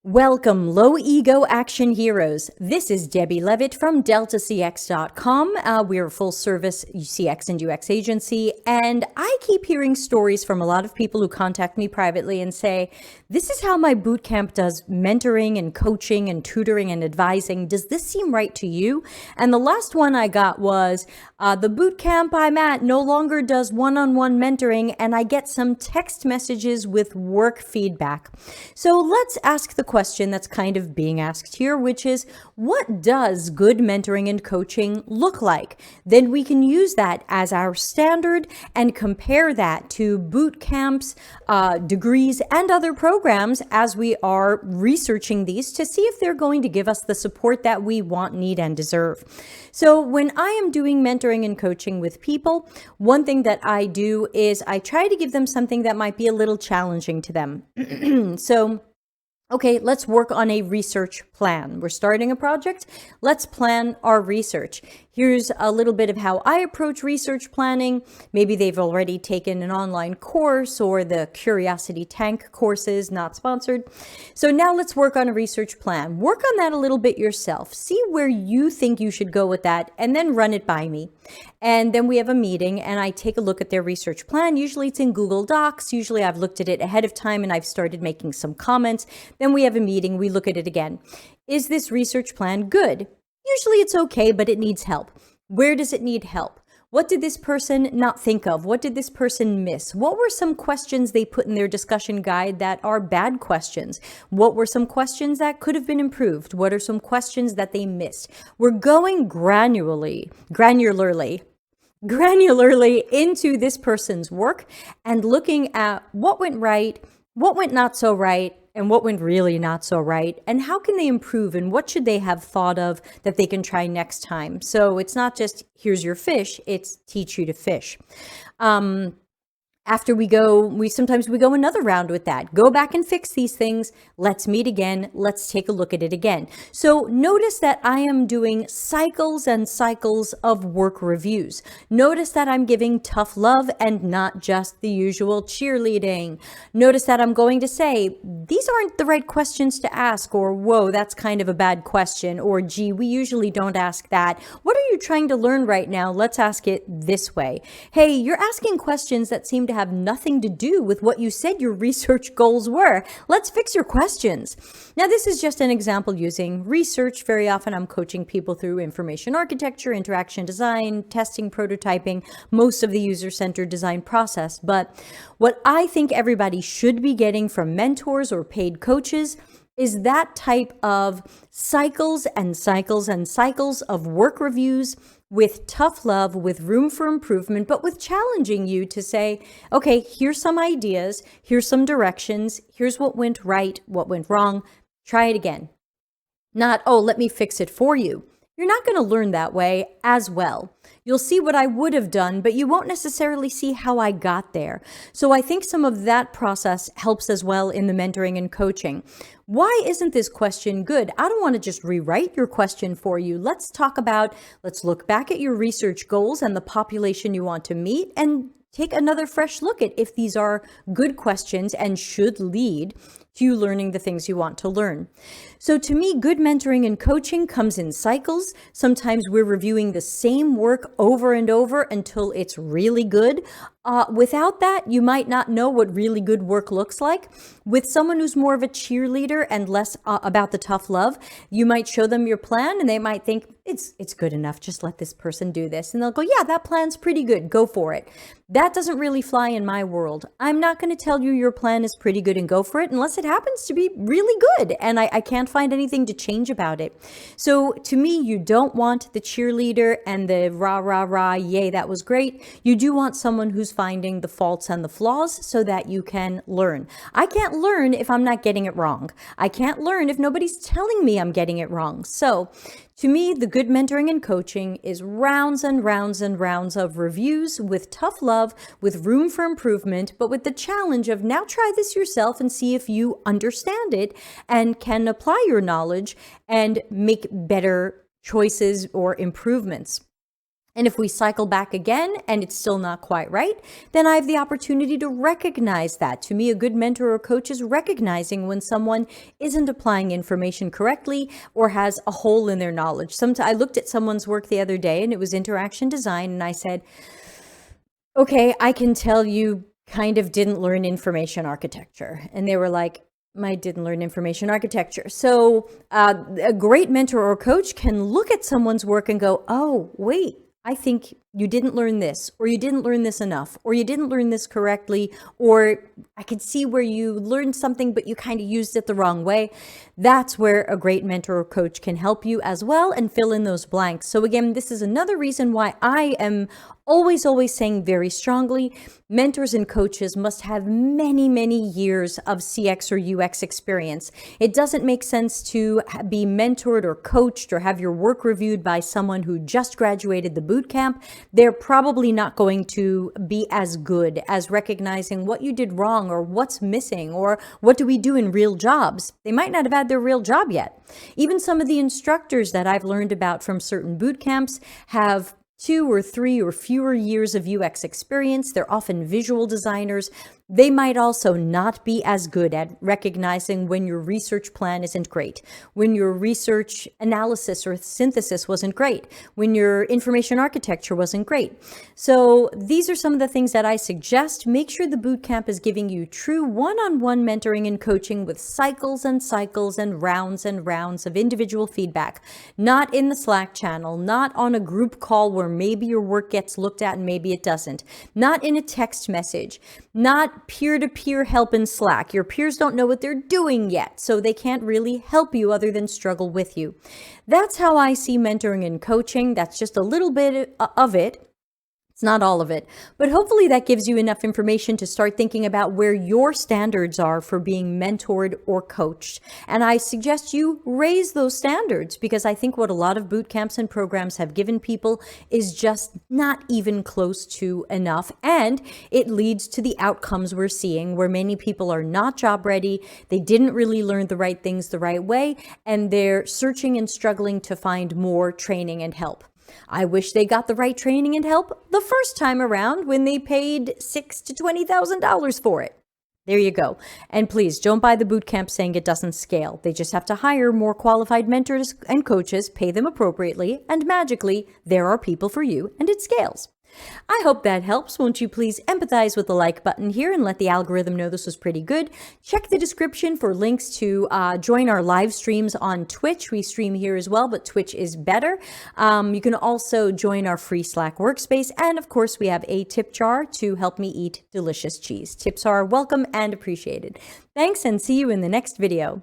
Welcome, low ego action heroes. This is Debbie Levitt from deltacx.com. We're a full service CX and UX agency, and I keep hearing stories from a lot of people who contact me privately and say, this is how my bootcamp does mentoring and coaching and tutoring and advising. Does this seem right to you? And the last one I got was, the bootcamp I'm at no longer does one-on-one mentoring, and I get some text messages with work feedback. So let's ask the question that's kind of being asked here, which is, what does good mentoring and coaching look like? Then we can use that as our standard and compare that to boot camps, degrees, and other programs as we are researching these to see if they're going to give us the support that we want, need, and deserve. So when I am doing mentoring and coaching with people, one thing that I do is I try to give them something that might be a little challenging to them. So okay, let's work on a research plan. We're starting a project. Let's plan our research. Here's a little bit of how I approach research planning. Maybe they've already taken an online course or the Curiosity Tank courses, not sponsored. So now let's work on a research plan. Work on that a little bit yourself. See where you think you should go with that and then run it by me. And then we have a meeting and I take a look at their research plan. Usually it's in Google Docs. Usually I've looked at it ahead of time and I've started making some comments. Then we have a meeting. We look at it again. Is this research plan good? Usually it's okay, but it needs help. Where does it need help? What did this person not think of? What did this person miss? What were some questions they put in their discussion guide that are bad questions? What were some questions that could have been improved? What are some questions that they missed? We're going granularly into this person's work and looking at what went right, what went not so right, and what went really not so right, and how can they improve, and what should they have thought of that they can try next time. So it's not just here's your fish, it's teach you to fish. After we sometimes go another round with that. Go back and fix these things. Let's meet again. Let's take a look at it again. So notice that I am doing cycles and cycles of work reviews. Notice that I'm giving tough love and not just the usual cheerleading. Notice that I'm going to say, these aren't the right questions to ask, or whoa, that's kind of a bad question, or gee, we usually don't ask that. What are you trying to learn right now? Let's ask it this way. Hey, you're asking questions that seem to have nothing to do with what you said your research goals were. Let's fix your questions. Now, this is just an example using research. Very often I'm coaching people through information architecture, interaction design, testing, prototyping, most of the user-centered design process. But what I think everybody should be getting from mentors or paid coaches is that type of cycles and cycles and cycles of work reviews with tough love, with room for improvement, but with challenging you to say, okay, here's some ideas, here's some directions, here's what went right, what went wrong, try it again. Not, oh, let me fix it for you. You're not going to learn that way as well. You'll see what I would have done, but you won't necessarily see how I got there. So I think some of that process helps as well in the mentoring and coaching. Why isn't this question good? I don't want to just rewrite your question for you. Let's look back at your research goals and the population you want to meet and take another fresh look at if these are good questions and should lead to you learning the things you want to learn. So to me, good mentoring and coaching comes in cycles. Sometimes we're reviewing the same work over and over until it's really good. Without that, you might not know what really good work looks like. With someone who's more of a cheerleader and less about the tough love, you might show them your plan and they might think, it's good enough, just let this person do this. And they'll go, yeah, that plan's pretty good, go for it. That doesn't really fly in my world. I'm not going to tell you your plan is pretty good and go for it unless it happens to be really good and I can't find anything to change about it. So to me, you don't want the cheerleader and the rah, rah, rah, yay, that was great. You do want someone who's finding the faults and the flaws so that you can learn. I can't learn if I'm not getting it wrong. I can't learn if nobody's telling me I'm getting it wrong. So to me, the good mentoring and coaching is rounds and rounds and rounds of reviews with tough love, with room for improvement, but with the challenge of now try this yourself and see if you understand it and can apply your knowledge and make better choices or improvements. And if we cycle back again and it's still not quite right, then I have the opportunity to recognize that. To me, a good mentor or coach is recognizing when someone isn't applying information correctly or has a hole in their knowledge. I looked at someone's work the other day and it was interaction design, and I said, okay, I can tell you kind of didn't learn information architecture. And they were like, I didn't learn information architecture. So a great mentor or coach can look at someone's work and go, oh, wait, I think you didn't learn this, or you didn't learn this enough, or you didn't learn this correctly, or I could see where you learned something, but you kind of used it the wrong way. That's where a great mentor or coach can help you as well and fill in those blanks. So again, this is another reason why I am always saying very strongly, mentors and coaches must have many years of CX or UX experience. It doesn't make sense to be mentored or coached or have your work reviewed by someone who just graduated the boot camp. They're probably not going to be as good as recognizing what you did wrong or what's missing or what do we do in real jobs. They might not have had their real job yet. Even some of the instructors that I've learned about from certain boot camps have 2 or 3 or fewer years of UX experience. They're often visual designers. They might also not be as good at recognizing when your research plan isn't great, when your research analysis or synthesis wasn't great, when your information architecture wasn't great. So these are some of the things that I suggest. Make sure the bootcamp is giving you true one-on-one mentoring and coaching with cycles and cycles and rounds of individual feedback, not in the Slack channel, not on a group call where maybe your work gets looked at and maybe it doesn't, not in a text message, not peer-to-peer help in Slack. Your peers don't know what they're doing yet, so they can't really help you other than struggle with you. That's how I see mentoring and coaching. That's just a little bit of it. It's not all of it, but hopefully that gives you enough information to start thinking about where your standards are for being mentored or coached. And I suggest you raise those standards, because I think what a lot of boot camps and programs have given people is just not even close to enough. And it leads to the outcomes we're seeing, where many people are not job ready. They didn't really learn the right things the right way, and they're searching and struggling to find more training and help. I wish they got the right training and help the first time around when they paid $6,000 to $20,000 for it. There you go. And please don't buy the bootcamp saying it doesn't scale. They just have to hire more qualified mentors and coaches, pay them appropriately, and magically there are people for you and it scales. I hope that helps. Won't you please empathize with the like button here and let the algorithm know this was pretty good. Check the description for links to join our live streams on Twitch. We stream here as well, but Twitch is better. You can also join our free Slack workspace. And of course, we have a tip jar to help me eat delicious cheese. Tips are welcome and appreciated. Thanks, and see you in the next video.